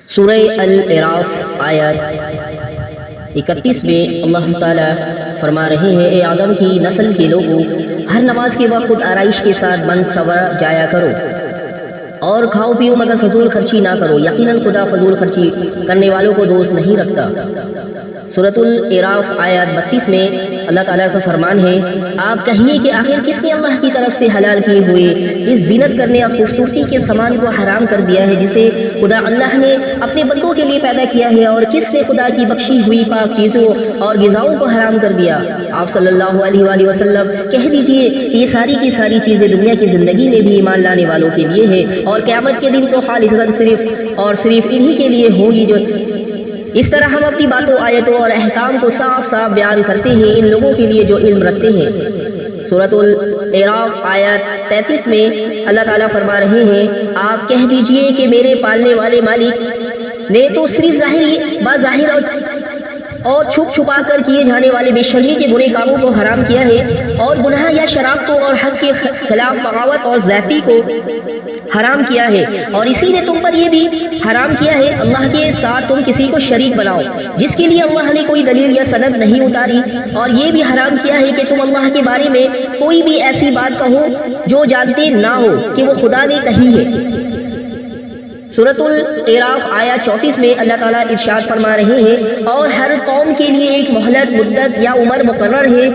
سورہ الاعراف آیت 31 میں اللہ تعالیٰ فرما رہے ہیں، اے آدم کی نسل کے لوگوں، ہر نماز کے وقت خود آرائش کے ساتھ بن سور جایا کرو اور کھاؤ پیو مگر فضول خرچی نہ کرو، یقیناً خدا فضول خرچی کرنے والوں کو دوست نہیں رکھتا۔ سورۃ الاعراف آیت 32 میں اللہ تعالیٰ کا فرمان ہے، آپ کہیے کہ آخر کس نے اللہ کی طرف سے حلال کیے ہوئے اس زینت کرنے اور خوبصورتی کے سامان کو حرام کر دیا ہے جسے خدا اللہ نے اپنے بندوں کے لیے پیدا کیا ہے، اور کس نے خدا کی بخشی ہوئی پاک چیزوں اور غذاؤں کو حرام کر دیا؟ آپ صلی اللہ علیہ وآلہ وسلم کہہ دیجئے کہ یہ ساری کی ساری چیزیں دنیا کی زندگی میں بھی ایمان لانے والوں کے لیے ہے، اور قیامت کے دن تو خالصتاً صرف اور صرف انہی کے لیے ہوگی۔ جو اس طرح ہم اپنی باتوں، آیتوں اور احکام کو صاف صاف بیان کرتے ہیں ان لوگوں کے لیے جو علم رکھتے ہیں۔ سورۃ الاعراف آیت 33 میں اللہ تعالیٰ فرما رہے ہیں، آپ کہہ دیجئے کہ میرے پالنے والے مالک نے تو صرف بظاہر اور چھپ چھپا کر کیے جانے والے بے شرمی کے برے کاموں کو حرام کیا ہے، اور گناہ یا شراب کو اور حق کے خلاف بغاوت اور زیادتی کو حرام کیا ہے، اور اسی نے تم پر یہ بھی حرام کیا ہے اللہ کے ساتھ تم کسی کو شریک بناؤ جس کے لیے اللہ نے کوئی دلیل یا سند نہیں اتاری، اور یہ بھی حرام کیا ہے کہ تم اللہ کے بارے میں کوئی بھی ایسی بات کہو جو جانتے نہ ہو کہ وہ خدا نے کہی ہے۔ سورۃ الاعراف آیت 34 میں اللہ تعالیٰ ارشاد فرما رہے ہیں، اور ہر قوم کے لیے ایک مہلت، مدت یا عمر مقرر ہے،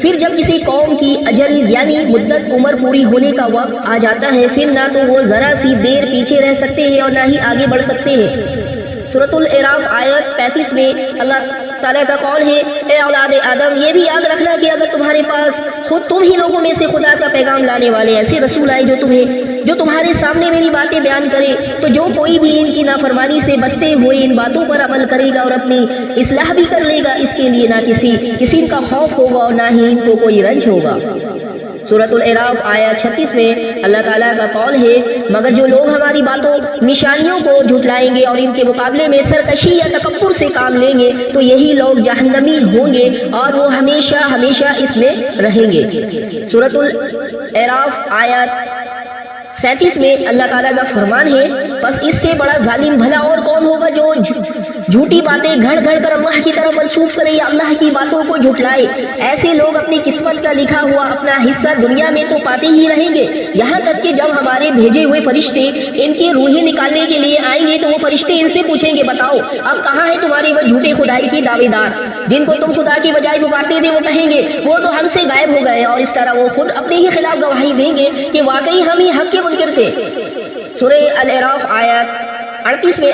پھر جب کسی قوم کی اجل یعنی مدت عمر پوری ہونے کا وقت آ جاتا ہے، پھر نہ تو وہ ذرا سی دیر پیچھے رہ سکتے ہیں اور نہ ہی آگے بڑھ سکتے ہیں۔ سورۃ الاعراف آیت 35 میں اللہ تعالیٰ کا قول ہے، اے اولاد آدم، یہ بھی یاد رکھنا کہ اگر تمہارے پاس خود تم ہی لوگوں میں سے خدا کا پیغام لانے والے ایسے رسول آئے جو تمہارے سامنے میری باتیں بیان کرے، تو جو کوئی بھی ان کی نافرمانی سے بچتے ہوئے ان باتوں پر عمل کرے گا اور اپنی اصلاح بھی کر لے گا، اس کے لیے نہ کسی کا خوف ہوگا اور نہ ہی ان کو کوئی رنج ہوگا۔ سورۃ الاعراف آیت 36 میں اللہ تعالیٰ کا قول ہے، مگر جو لوگ ہماری باتوں، نشانیوں کو جھٹلائیں گے اور ان کے مقابلے میں سرکشی یا تکبر سے کام لیں گے تو یہی لوگ جہنمی ہوں گے اور وہ ہمیشہ ہمیشہ اس میں رہیں گے۔ سورۃ الاعراف آیت 37 میں اللہ تعالیٰ کا فرمان ہے، بس اس سے بڑا ظالم بھلا اور کون ہوگا جو جھوٹی باتیں گھڑ گھڑ کر اللہ کی طرف منسوخ کرے یا اللہ کی باتوں کو جھٹلائے۔ ایسے لوگ اپنی قسمت کا لکھا ہوا اپنا حصہ دنیا میں تو پاتے ہی رہیں گے، یہاں تک کہ جب ہمارے بھیجے ہوئے فرشتے ان کی روحیں نکالنے کے لیے آئیں گے تو وہ فرشتے ان سے پوچھیں گے، بتاؤ اب کہاں ہے تمہارے وہ جھوٹے خدائی کے دعوے دار جن کو تم خدا کی بجائے پکارتے تھے؟ وہ کہیں گے وہ تو ہم سے غائب ہو گئے، اور اس طرح وہ خود اپنے ہی خلاف گواہی دیں گے کہ واقعی ہم ہی حق کے منکر تھے۔ سورہ الاعراف آیت 38 میں